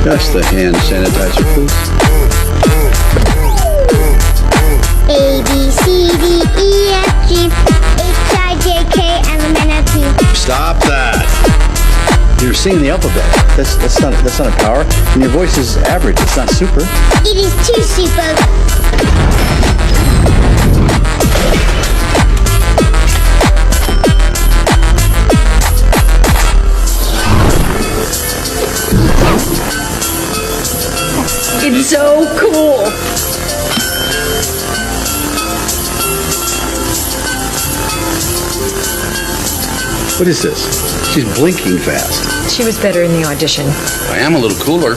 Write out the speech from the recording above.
Just the hand sanitizer, please. A, B, C, D, E, F, G, H, I, J, K, L, M, N, O, P. Stop that. You're singing the alphabet. That's not a power. And your voice is average. It's not super. It is too super. It's so cool. What is this? She's blinking fast. She was better in the audition. I am a little cooler.